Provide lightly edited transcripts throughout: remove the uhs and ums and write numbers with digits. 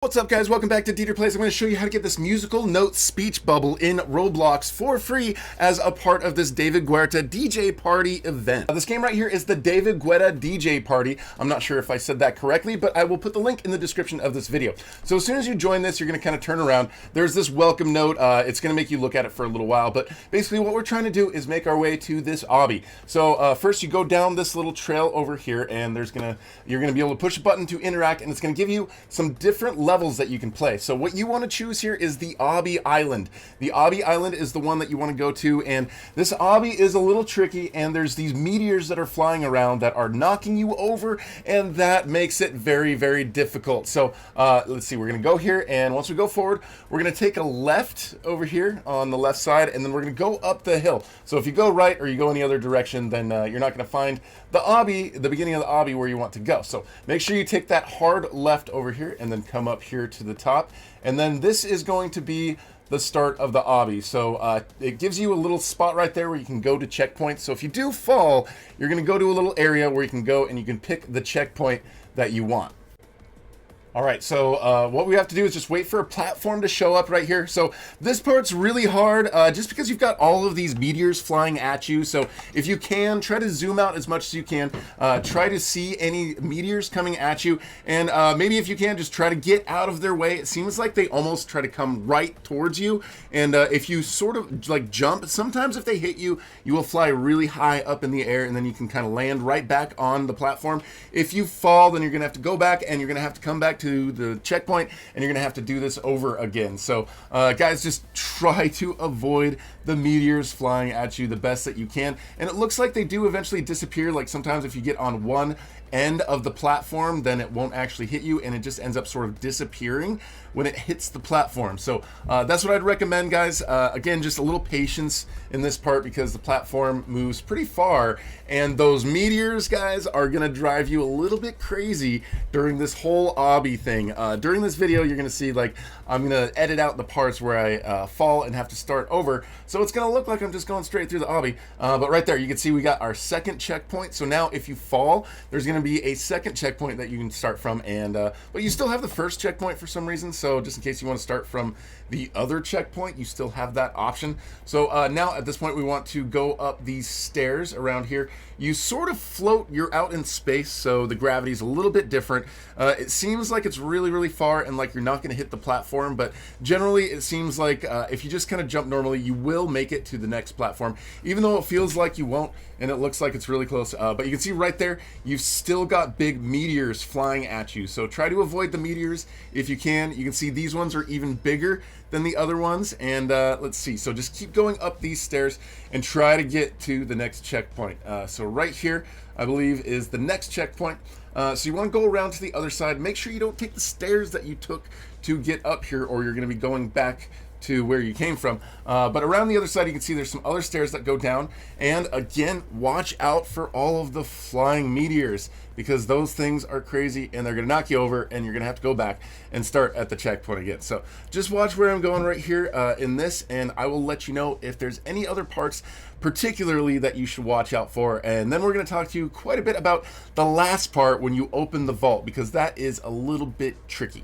What's up, guys? Welcome back to DeeterPlays. I'm going to show you how to get this musical note speech bubble in Roblox for free as a part of this David Guetta DJ party event. This game right here is the David Guetta DJ party. I'm not sure if I said that correctly, but I will put the link in the description of this video. So as soon as you join this, you're going to kind of turn around. There's this welcome note. It's going to make you look at it for a little while, but basically what we're trying to do is make our way to this obby. So first you go down this little trail over here, and you're going to be able to push a button to interact, and it's going to give you some different levels that you can play. So what you want to choose here is the obby island. The obby island is the one that you want to go to, and this obby is a little tricky, and there's these meteors that are flying around that are knocking you over, and that makes it very, very difficult. So let's see, we're going to go here, and once we go forward, we're going to take a left over here on the left side, and then we're going to go up the hill. So if you go right or you go any other direction, then you're not going to find the obby, the beginning of the obby, where you want to go. So make sure you take that hard left over here and then come up here to the top, and then this is going to be the start of the obby. So it gives you a little spot right there where you can go to checkpoints. So if you do fall, you're going to go to a little area where you can go and you can pick the checkpoint that you want. All right, so what we have to do is just wait for a platform to show up right here. So this part's really hard just because you've got all of these meteors flying at you. So if you can, try to zoom out as much as you can. Try to see any meteors coming at you. And maybe if you can, just try to get out of their way. It seems like they almost try to come right towards you. And if you sort of like jump, sometimes if they hit you, you will fly really high up in the air, and then you can kind of land right back on the platform. If you fall, then you're going to have to go back, and you're going to have to come back to the checkpoint, and you're gonna have to do this over again. So guys, just try to avoid the meteors flying at you the best that you can. And it looks like they do eventually disappear. Like sometimes if you get on one end of the platform, then it won't actually hit you, and it just ends up sort of disappearing when it hits the platform. So that's what I'd recommend, guys. Again, just a little patience in this part because the platform moves pretty far, and those meteors, guys, are gonna drive you a little bit crazy during this whole obby thing. During this video, you're gonna see, like, I'm gonna edit out the parts where I fall and have to start over, so it's gonna look like I'm just going straight through the obby. But right there, you can see we got our second checkpoint. So now if you fall, there's gonna be a second checkpoint that you can start from, and but you still have the first checkpoint for some reason. So just in case you want to start from the other checkpoint, you still have that option. So now at this point, we want to go up these stairs around here. You sort of float, you're out in space, so the gravity is a little bit different. It seems like it's really, really far and like you're not going to hit the platform, but generally it seems like if you just kind of jump normally, you will make it to the next platform, even though it feels like you won't, and it looks like it's really close. But you can see right there, you've still got big meteors flying at you. So try to avoid the meteors if you can. You can see these ones are even bigger than the other ones. And let's see. So just keep going up these stairs and try to get to the next checkpoint. So right here, I believe, is the next checkpoint. So you want to go around to the other side. Make sure you don't take the stairs that you took to get up here, or you're going to be going back to where you came from. But around the other side, you can see there's some other stairs that go down. And again, watch out for all of the flying meteors, because those things are crazy and they're gonna knock you over, and you're gonna have to go back and start at the checkpoint again. So just watch where I'm going right here in this, and I will let you know if there's any other parts particularly that you should watch out for. And then we're gonna talk to you quite a bit about the last part when you open the vault, because that is a little bit tricky.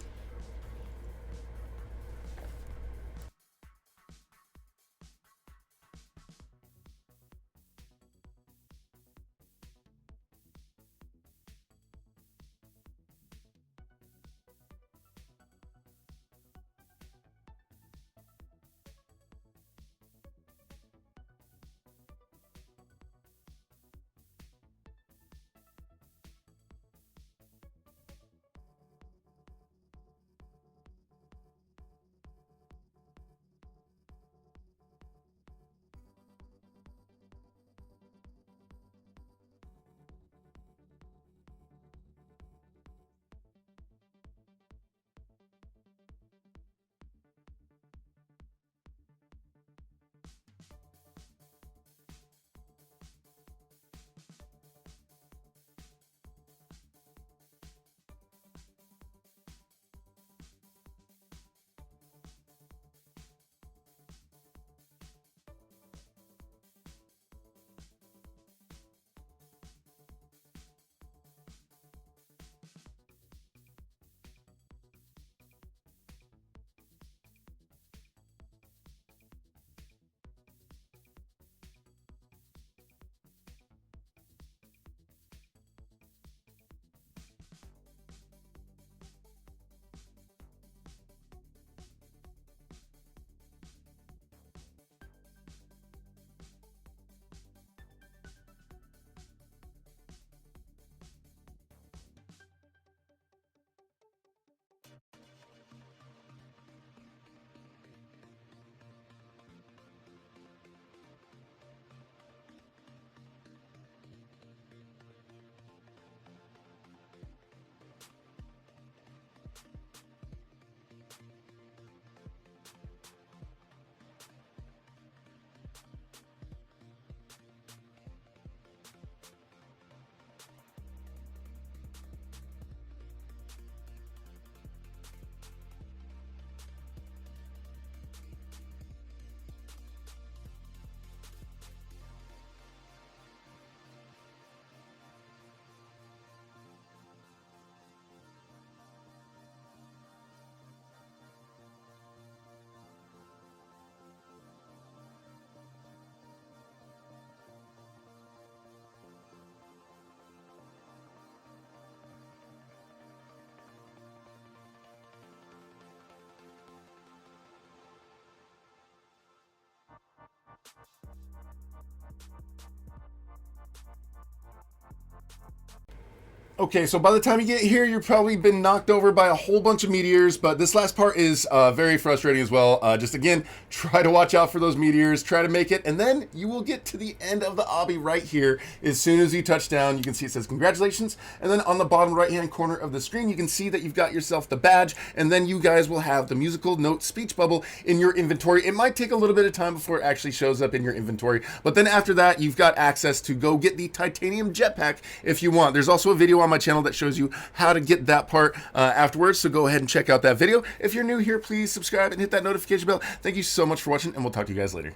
Okay, so by the time you get here, you've probably been knocked over by a whole bunch of meteors, but this last part is very frustrating as well. Just again, try to watch out for those meteors, try to make it, and then you will get to the end of the obby right here. As soon as you touch down, you can see it says congratulations, and then on the bottom right-hand corner of the screen, you can see that you've got yourself the badge, and then you guys will have the musical note speech bubble in your inventory. It might take a little bit of time before it actually shows up in your inventory, but then after that, you've got access to go get the titanium jetpack if you want. There's also a video on my channel that shows you how to get that part afterwards, so go ahead and check out that video. If you're new here, please subscribe and hit that notification bell. Thank you so much for watching, and we'll talk to you guys later.